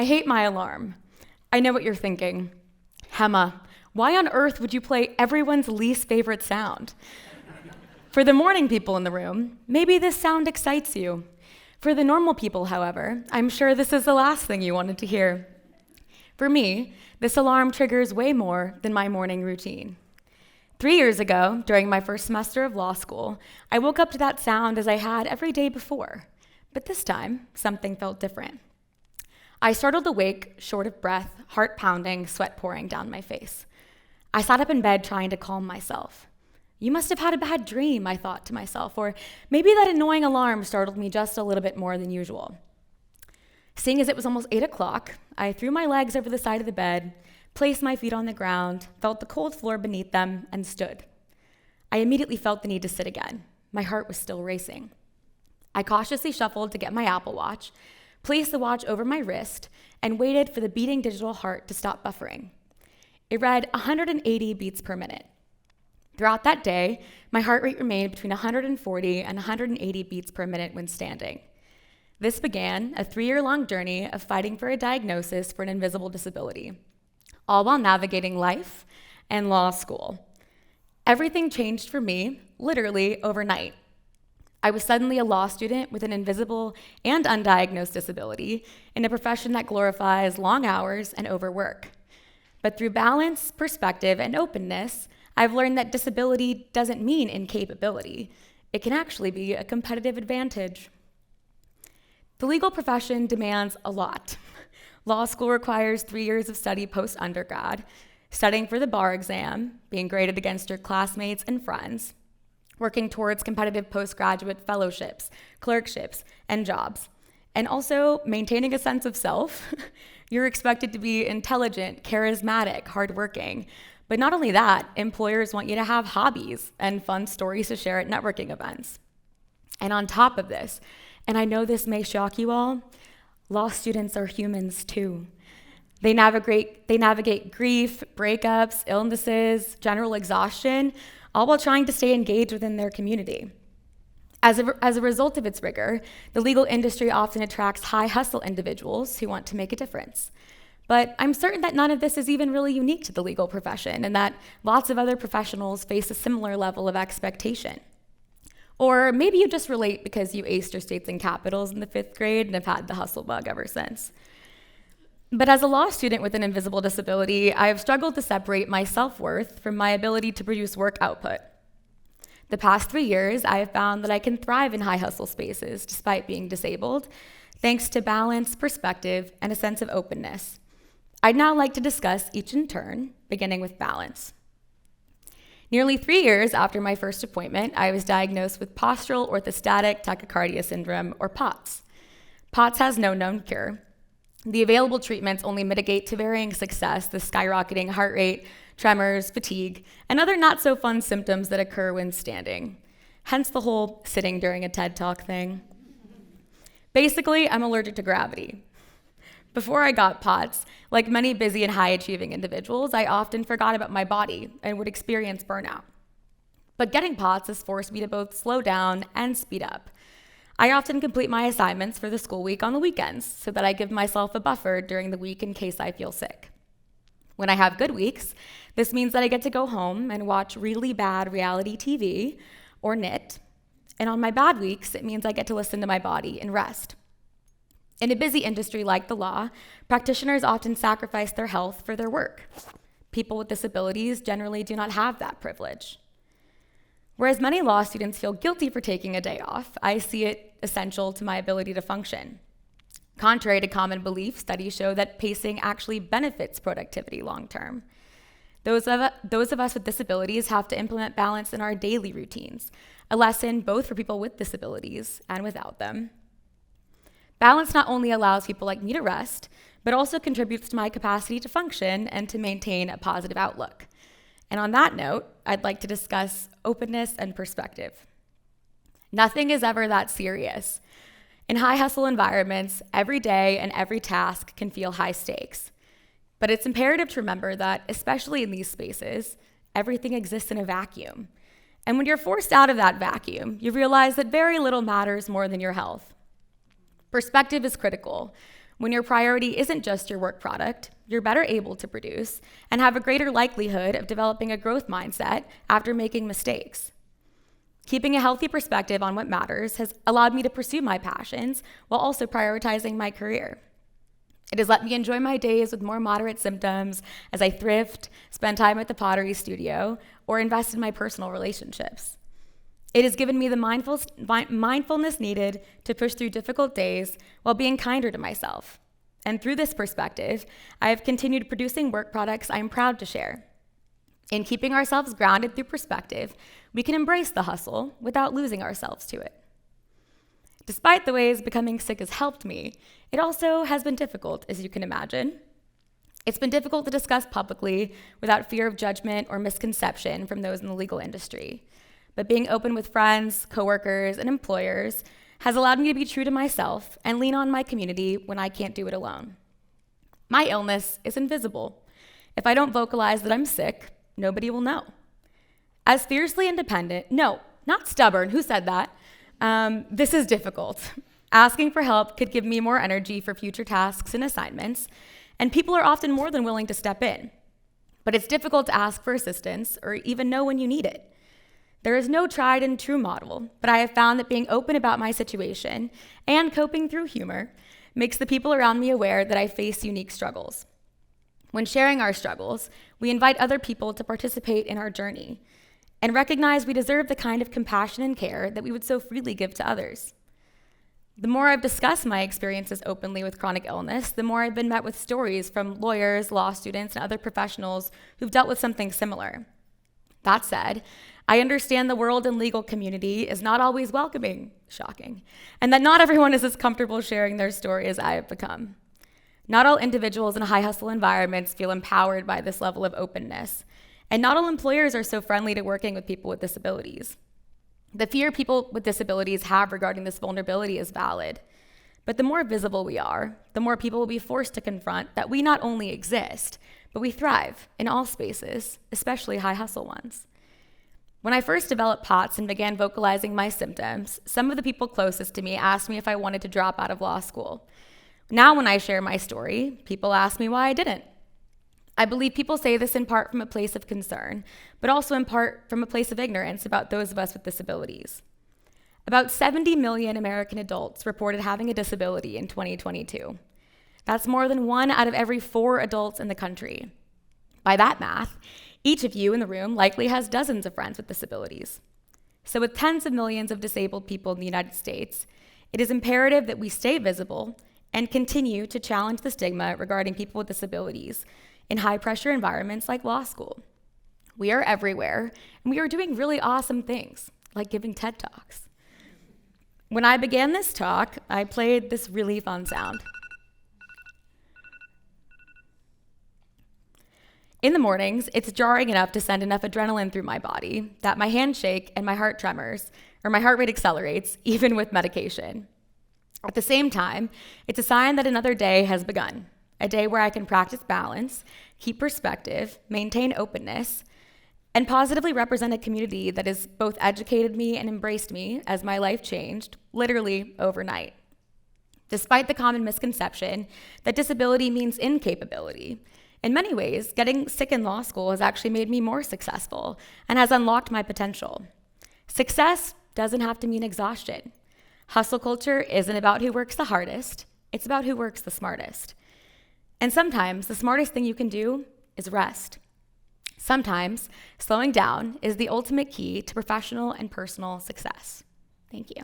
hate my alarm. I know what you're thinking. Gemma, why on earth would you play everyone's least favorite sound? For the morning people in the room, maybe this sound excites you. For the normal people, however, I'm sure this is the last thing you wanted to hear. For me, this alarm triggers way more than my morning routine. 3 years ago, during my first semester of law school, I woke up to that sound as I had every day before. But this time, something felt different. I startled awake, short of breath, heart pounding, sweat pouring down my face. I sat up in bed trying to calm myself. You must have had a bad dream, I thought to myself, or maybe that annoying alarm startled me just a little bit more than usual. Seeing as it was almost 8 o'clock, I threw my legs over the side of the bed, placed my feet on the ground, felt the cold floor beneath them, and stood. I immediately felt the need to sit again. My heart was still racing. I cautiously shuffled to get my Apple Watch, placed the watch over my wrist, and waited for the beating digital heart to stop buffering. It read 180 beats per minute. Throughout that day, my heart rate remained between 140 and 180 beats per minute when standing. This began a 3-year-long journey of fighting for a diagnosis for an invisible disability, all while navigating life and law school. Everything changed for me, literally overnight. I was suddenly a law student with an invisible and undiagnosed disability in a profession that glorifies long hours and overwork. But through balance, perspective, and openness, I've learned that disability doesn't mean incapability. It can actually be a competitive advantage. The legal profession demands a lot. Law school requires 3 years of study post-undergrad, studying for the bar exam, being graded against your classmates and friends, working towards competitive postgraduate fellowships, clerkships, and jobs, and also maintaining a sense of self. You're expected to be intelligent, charismatic, hardworking. But not only that, employers want you to have hobbies and fun stories to share at networking events. And on top of this, and I know this may shock you all, law students are humans too. They navigate grief, breakups, illnesses, general exhaustion, all while trying to stay engaged within their community. As a result of its rigor, the legal industry often attracts high-hustle individuals who want to make a difference. But I'm certain that none of this is even really unique to the legal profession, and that lots of other professionals face a similar level of expectation. Or maybe you just relate because you aced your states and capitals in the 5th grade and have had the hustle bug ever since. But as a law student with an invisible disability, I have struggled to separate my self-worth from my ability to produce work output. The past 3 years, I have found that I can thrive in high-hustle spaces despite being disabled, thanks to balance, perspective, and a sense of openness. I'd now like to discuss each in turn, beginning with balance. Nearly 3 years after my first appointment, I was diagnosed with postural orthostatic tachycardia syndrome, or POTS. POTS has no known cure. The available treatments only mitigate to varying success the skyrocketing heart rate, tremors, fatigue, and other not-so-fun symptoms that occur when standing. Hence the whole sitting during a TED Talk thing. Basically, I'm allergic to gravity. Before I got POTS, like many busy and high-achieving individuals, I often forgot about my body and would experience burnout. But getting POTS has forced me to both slow down and speed up. I often complete my assignments for the school week on the weekends so that I give myself a buffer during the week in case I feel sick. When I have good weeks, this means that I get to go home and watch really bad reality TV or knit. And on my bad weeks, it means I get to listen to my body and rest. In a busy industry like the law, practitioners often sacrifice their health for their work. People with disabilities generally do not have that privilege. Whereas many law students feel guilty for taking a day off, I see it essential to my ability to function. Contrary to common belief, studies show that pacing actually benefits productivity long-term. Those of us with disabilities have to implement balance in our daily routines, a lesson both for people with disabilities and without them. Balance not only allows people like me to rest, but also contributes to my capacity to function and to maintain a positive outlook. And on that note, I'd like to discuss openness and perspective. Nothing is ever that serious. In high-hustle environments, every day and every task can feel high stakes. But it's imperative to remember that, especially in these spaces, everything exists in a vacuum. And when you're forced out of that vacuum, you realize that very little matters more than your health. Perspective is critical. When your priority isn't just your work product, you're better able to produce and have a greater likelihood of developing a growth mindset after making mistakes. Keeping a healthy perspective on what matters has allowed me to pursue my passions while also prioritizing my career. It has let me enjoy my days with more moderate symptoms as I thrift, spend time at the pottery studio, or invest in my personal relationships. It has given me the mindfulness needed to push through difficult days while being kinder to myself. And through this perspective, I have continued producing work products I am proud to share. In keeping ourselves grounded through perspective, we can embrace the hustle without losing ourselves to it. Despite the ways becoming sick has helped me, it also has been difficult, as you can imagine. It's been difficult to discuss publicly without fear of judgment or misconception from those in the legal industry. But being open with friends, coworkers, and employers has allowed me to be true to myself and lean on my community when I can't do it alone. My illness is invisible. If I don't vocalize that I'm sick, nobody will know. As fiercely independent, no, not stubborn, who said that? This is difficult. Asking for help could give me more energy for future tasks and assignments, and people are often more than willing to step in. But it's difficult to ask for assistance or even know when you need it. There is no tried and true model, but I have found that being open about my situation and coping through humor makes the people around me aware that I face unique struggles. When sharing our struggles, we invite other people to participate in our journey and recognize we deserve the kind of compassion and care that we would so freely give to others. The more I've discussed my experiences openly with chronic illness, the more I've been met with stories from lawyers, law students, and other professionals who've dealt with something similar. That said, I understand the world and legal community is not always welcoming, shocking, and that not everyone is as comfortable sharing their story as I have become. Not all individuals in high hustle environments feel empowered by this level of openness, and not all employers are so friendly to working with people with disabilities. The fear people with disabilities have regarding this vulnerability is valid, but the more visible we are, the more people will be forced to confront that we not only exist, but we thrive in all spaces, especially high hustle ones. When I first developed POTS and began vocalizing my symptoms, some of the people closest to me asked me if I wanted to drop out of law school. Now when I share my story, people ask me why I didn't. I believe people say this in part from a place of concern, but also in part from a place of ignorance about those of us with disabilities. About 70 million American adults reported having a disability in 2022. That's more than 1 out of every 4 adults in the country. By that math, each of you in the room likely has dozens of friends with disabilities. So with tens of millions of disabled people in the United States, it is imperative that we stay visible and continue to challenge the stigma regarding people with disabilities in high-pressure environments like law school. We are everywhere, and we are doing really awesome things, like giving TED Talks. When I began this talk, I played this really fun sound. In the mornings, it's jarring enough to send enough adrenaline through my body that my hands shake and my heart tremors, or my heart rate accelerates, even with medication. At the same time, it's a sign that another day has begun. A day where I can practice balance, keep perspective, maintain openness, and positively represent a community that has both educated me and embraced me as my life changed, literally overnight. Despite the common misconception that disability means incapability, in many ways, getting sick in law school has actually made me more successful and has unlocked my potential. Success doesn't have to mean exhaustion. Hustle culture isn't about who works the hardest, it's about who works the smartest. And sometimes the smartest thing you can do is rest. Sometimes slowing down is the ultimate key to professional and personal success. Thank you.